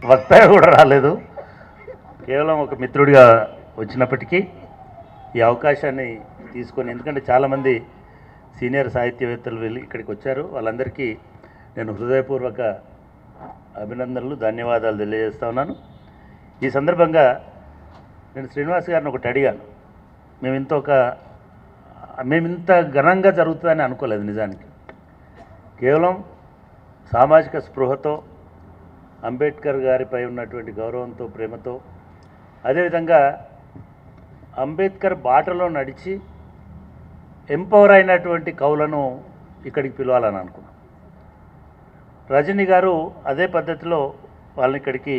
వక్తగా కూడా రాలేదు, కేవలం ఒక మిత్రుడిగా వచ్చినప్పటికీ ఈ అవకాశాన్ని తీసుకొని, ఎందుకంటే చాలామంది సీనియర్ సాహిత్యవేత్తలు వెళ్ళి ఇక్కడికి వచ్చారు, వాళ్ళందరికీ నేను హృదయపూర్వక అభినందనలు ధన్యవాదాలు తెలియజేస్తా ఉన్నాను. ఈ సందర్భంగా నేను శ్రీనివాస్ గారిని ఒకటి అడిగాను. మేము ఇంత ఘనంగా జరుగుతుందని అనుకోలేదు. నిజానికి కేవలం సామాజిక స్పృహతో, అంబేద్కర్ గారిపై ఉన్నటువంటి గౌరవంతో, ప్రేమతో, అదేవిధంగా అంబేద్కర్ బాటలో నడిచి ఎంపవర్ అయినటువంటి కవులను ఇక్కడికి పిలవాలని అనుకున్నాం. రజనీ గారు అదే పద్ధతిలో వాళ్ళని ఇక్కడికి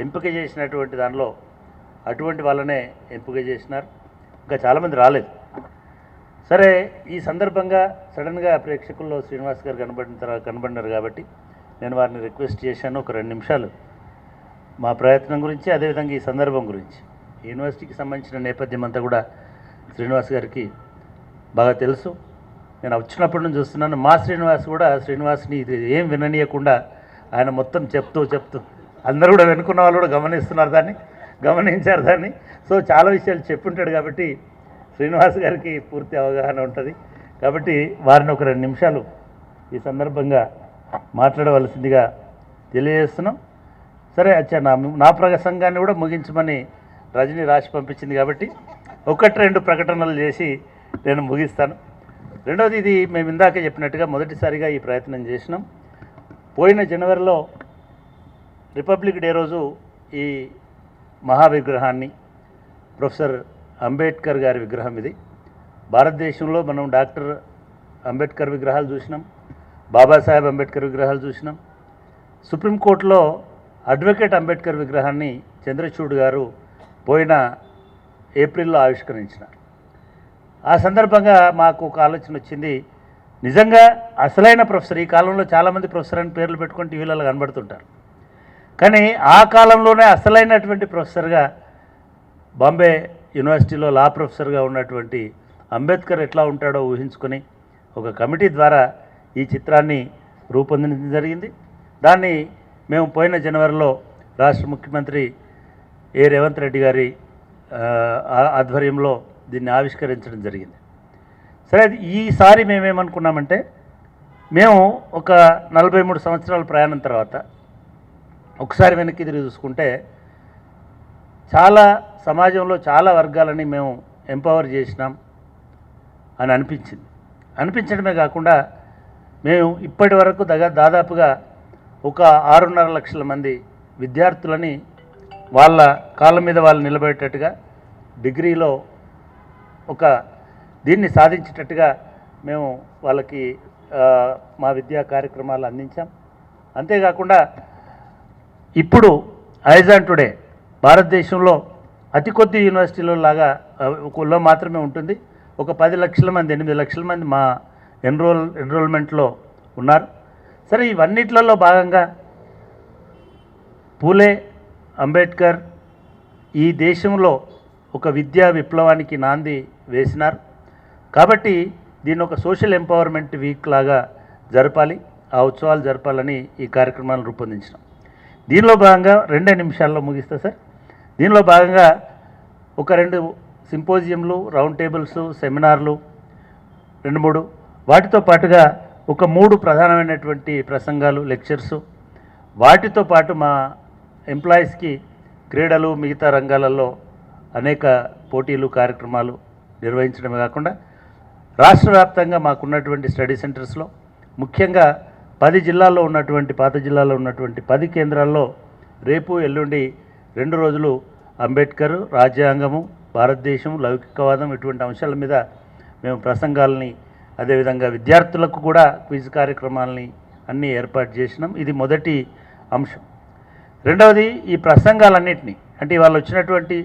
ఎంపిక చేసినటువంటి దానిలో అటువంటి వాళ్ళనే ఎంపిక చేసినారు. ఇంకా చాలామంది రాలేదు. సరే, ఈ సందర్భంగా సడన్గా ప్రేక్షకుల్లో శ్రీనివాస్ గారు కనబడినారు కాబట్టి నేను వారిని రిక్వెస్ట్ చేశాను, ఒక 2 నిమిషాలు మా ప్రయత్నం గురించి, అదేవిధంగా ఈ సందర్భం గురించి, యూనివర్సిటీకి సంబంధించిన నేపథ్యం అంతా కూడా శ్రీనివాస్ గారికి బాగా తెలుసు. నేను వచ్చినప్పటి నుంచి చూస్తున్నాను. మా శ్రీనివాస్ కూడా శ్రీనివాస్ని ఇది ఏం విననీయకుండా ఆయన మొత్తం చెప్తూ అందరూ కూడా వెనుకున్న వాళ్ళు కూడా గమనించారు దాన్ని. సో చాలా విషయాలు చెప్పుంటాడు కాబట్టి శ్రీనివాస్ గారికి పూర్తి అవగాహన ఉంటుంది. కాబట్టి వారిని ఒక 2 నిమిషాలు ఈ సందర్భంగా మాట్లాడవలసిందిగా తెలియజేస్తున్నాం. సరే, నా ప్రసంగాన్ని కూడా ముగించమని రజనీ రాసి పంపించింది కాబట్టి 1-2 ప్రకటనలు చేసి నేను ముగిస్తాను. రెండవది, ఇది మేము ఇందాక చెప్పినట్టుగా మొదటిసారిగా ఈ ప్రయత్నం చేసినాం. పోయిన జనవరిలో రిపబ్లిక్ డే రోజు ఈ మహావిగ్రహాన్ని, ప్రొఫెసర్ అంబేద్కర్ గారి విగ్రహం ఇది. భారతదేశంలో మనం డాక్టర్ అంబేద్కర్ విగ్రహాలు చూసినాం, బాబాసాహెబ్ అంబేద్కర్ విగ్రహాలు చూసినాం. సుప్రీంకోర్టులో అడ్వకేట్ అంబేద్కర్ విగ్రహాన్ని చంద్రచూడ్ గారు పోయిన ఏప్రిల్లో ఆవిష్కరించినారు. ఆ సందర్భంగా మాకు ఒక ఆలోచన వచ్చింది. నిజంగా అసలైన ప్రొఫెసర్, ఈ కాలంలో చాలామంది ప్రొఫెసర్ అని పేర్లు పెట్టుకొని టీవీలలో కనబడుతుంటారు, కానీ ఆ కాలంలోనే అసలైనటువంటి ప్రొఫెసర్గా బాంబే యూనివర్సిటీలో లా ప్రొఫెసర్గా ఉన్నటువంటి అంబేద్కర్ ఎట్లా ఉంటాడో ఊహించుకొని ఒక కమిటీ ద్వారా ఈ చిత్రాన్ని రూపొందించడం జరిగింది. దాన్ని మేము పోయిన జనవరిలో రాష్ట్ర ముఖ్యమంత్రి రేవంత్ రెడ్డి గారి ఆధ్వర్యంలో దీన్ని ఆవిష్కరించడం జరిగింది. సరే, ఈసారి మేమేమనుకున్నామంటే, మేము ఒక 43 సంవత్సరాల ప్రయాణం తర్వాత ఒకసారి వెనక్కి తిరిగి చూసుకుంటే సమాజంలో చాలా వర్గాలని మేము ఎంపవర్ చేసినాం అని అనిపించడమే కాకుండా మేము ఇప్పటి వరకు దాదాపుగా ఒక 6.5 లక్షల మంది విద్యార్థులని వాళ్ళ కాళ్ళ మీద వాళ్ళు నిలబడేటట్టుగా, డిగ్రీలో దీన్ని సాధించేటట్టుగా మేము వాళ్ళకి మా విద్యా కార్యక్రమాలు అందించాం. అంతేకాకుండా ఇప్పుడు ఐజాన్ టుడే భారతదేశంలో అతి కొద్ది యూనివర్సిటీలో మాత్రమే ఉంటుంది. ఒక 10 లక్షల మంది, 8 లక్షల మంది మా ఎన్రోల్మెంట్లో ఉన్నారు. సరే, ఇవన్నిట్లలో భాగంగా పూలే అంబేద్కర్ ఈ దేశంలో ఒక విద్యా విప్లవానికి నాంది వేసినారు. కాబట్టి దీన్ని ఒక సోషల్ ఎంపవర్మెంట్ వీక్ లాగా జరపాలి, ఆ ఉత్సవాలు జరపాలని ఈ కార్యక్రమాలను రూపొందించినాం. దీనిలో భాగంగా 2 నిమిషాల్లో ముగిస్తా సార్. దీనిలో భాగంగా ఒక 2 సింపోజియంలు, రౌండ్ టేబుల్స్, సెమినార్లు 2-3, వాటితో పాటుగా ఒక 3 ప్రధానమైనటువంటి ప్రసంగాలు, లెక్చర్సు, వాటితో పాటు మా ఎంప్లాయీస్కి క్రీడలు, మిగతా రంగాలలో అనేక పోటీలు, కార్యక్రమాలు నిర్వహించడమే కాకుండా రాష్ట్ర వ్యాప్తంగా మాకున్నటువంటి స్టడీ సెంటర్స్లో, ముఖ్యంగా 10 జిల్లాల్లో ఉన్నటువంటి, పాత జిల్లాలో ఉన్నటువంటి 10 కేంద్రాల్లో రేపు ఎల్లుండి 2 రోజులు అంబేద్కర్, రాజ్యాంగము, భారతదేశం, లౌకికవాదం ఇటువంటి అంశాల మీద మేము ప్రసంగాలని, అదేవిధంగా విద్యార్థులకు కూడా క్విజ్ కార్యక్రమాలని అన్నీ ఏర్పాటు చేసినాం. ఇది మొదటి అంశం. రెండవది, ఈ ప్రసంగాలన్నింటినీ, అంటే వాళ్ళు వచ్చినటువంటి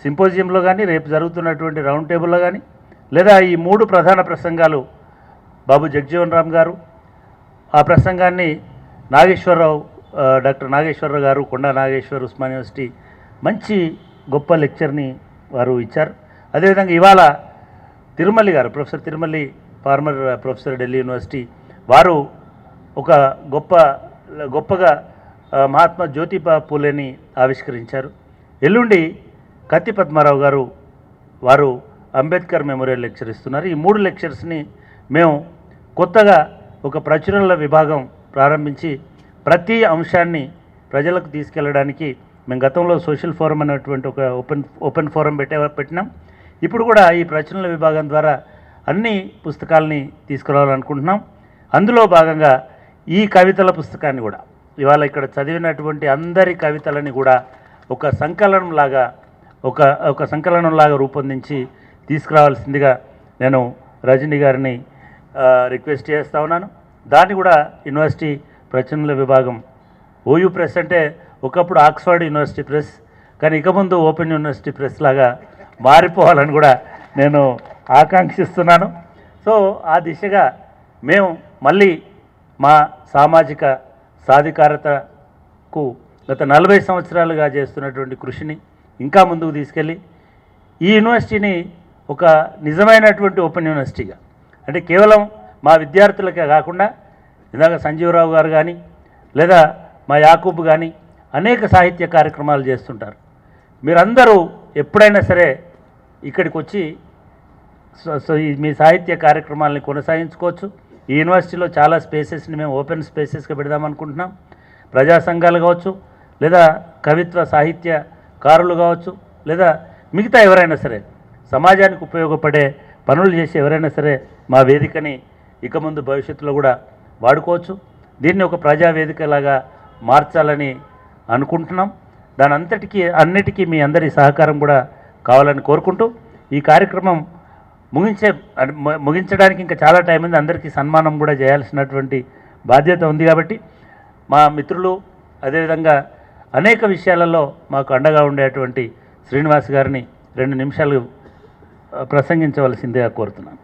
సింపోజియంలో కానీ, రేపు జరుగుతున్నటువంటి రౌండ్ టేబుల్లో కానీ, లేదా ఈ 3 ప్రధాన ప్రసంగాలు బాబు జగజ్జీవన్ రామ్ గారు, ఆ ప్రసంగాన్ని డాక్టర్ నాగేశ్వరరావు గారు, కొండా నాగేశ్వర్, ఉస్మాన్ యూనివర్సిటీ మంచి గొప్ప లెక్చర్ని వారు ఇచ్చారు. అదేవిధంగా ఇవాళ తిరుమల్లి గారు, professor Tirumalli, former professor Delhi University, వారు ఒక గొప్పగా మహాత్మా జ్యోతిబా పూలేని ఆవిష్కరించారు. ఎల్లుండి కత్తి పద్మారావు గారు వారు అంబేద్కర్ మెమోరియల్ లెక్చర్ ఇస్తున్నారు. ఈ 3 లెక్చర్స్ని మేము కొత్తగా ఒక ప్రచురణల విభాగం ప్రారంభించి ప్రతి అంశాన్ని ప్రజలకు తీసుకెళ్ళడానికి మేము గతంలో సోషల్ ఫోరం అనేటువంటి ఒక ఓపెన్ ఫోరం పెట్టినాం. ఇప్పుడు కూడా ఈ ప్రచురణల విభాగం ద్వారా అన్ని పుస్తకాలని తీసుకురావాలనుకుంటున్నాం. అందులో భాగంగా ఈ కవితల పుస్తకాన్ని కూడా ఇవాళ ఇక్కడ చదివినటువంటి అందరి కవితలని కూడా ఒక సంకలనంలాగా రూపొందించి తీసుకురావాల్సిందిగా నేను రజనీ గారిని రిక్వెస్ట్ చేస్తూ ఉన్నాను. దాన్ని కూడా యూనివర్సిటీ ప్రచురణల విభాగం ఓయూ ప్రెస్ అంటే ఒకప్పుడు ఆక్స్ఫర్డ్ యూనివర్సిటీ ప్రెస్, కానీ ఇక ముందు ఓపెన్ యూనివర్సిటీ ప్రెస్ లాగా మారిపోవాలని కూడా నేను ఆకాంక్షిస్తున్నాను. సో ఆ దిశగా మేము మళ్ళీ మా సామాజిక సాధికారతకు గత 40 సంవత్సరాలుగా చేస్తున్నటువంటి కృషిని ఇంకా ముందుకు తీసుకెళ్ళి ఈ యూనివర్సిటీని ఒక నిజమైనటువంటి ఓపెన్ యూనివర్సిటీగా, అంటే కేవలం మా విద్యార్థులకే కాకుండా ఇందాక సంజీవరావు గారు కానీ లేదా మా యాకూబ్ కానీ అనేక సాహిత్య కార్యక్రమాలు చేస్తుంటారు. మీరందరూ ఎప్పుడైనా సరే ఇక్కడికి వచ్చి మీ సాహిత్య కార్యక్రమాలని కొనసాగించుకోవచ్చు. ఈ యూనివర్సిటీలో చాలా స్పేసెస్ని మేము ఓపెన్ స్పేసెస్గా పెడదామనుకుంటున్నాం. ప్రజా సంఘాలు కావచ్చు, లేదా కవిత్వ సాహిత్యకారులు కావచ్చు, లేదా మిగతా ఎవరైనా సరే సమాజానికి ఉపయోగపడే పనులు చేసి ఎవరైనా సరే మా వేదికని ఇక ముందు భవిష్యత్తులో కూడా వాడుకోవచ్చు. దీన్ని ఒక ప్రజావేదికలాగా మార్చాలని అనుకుంటున్నాం. అన్నిటికీ మీ అందరి సహకారం కూడా కావాలని కోరుకుంటూ ఈ కార్యక్రమం ముగించడానికి ఇంకా చాలా టైం ఉంది. అందరికీ సన్మానం కూడా చేయాల్సినటువంటి బాధ్యత ఉంది. కాబట్టి మా మిత్రులు అదేవిధంగా అనేక విషయాలలో మాకు అండగా ఉండేటువంటి శ్రీనివాస్ గారిని 2 నిమిషాలు ప్రసంగించవలసిందిగా కోరుతున్నాను.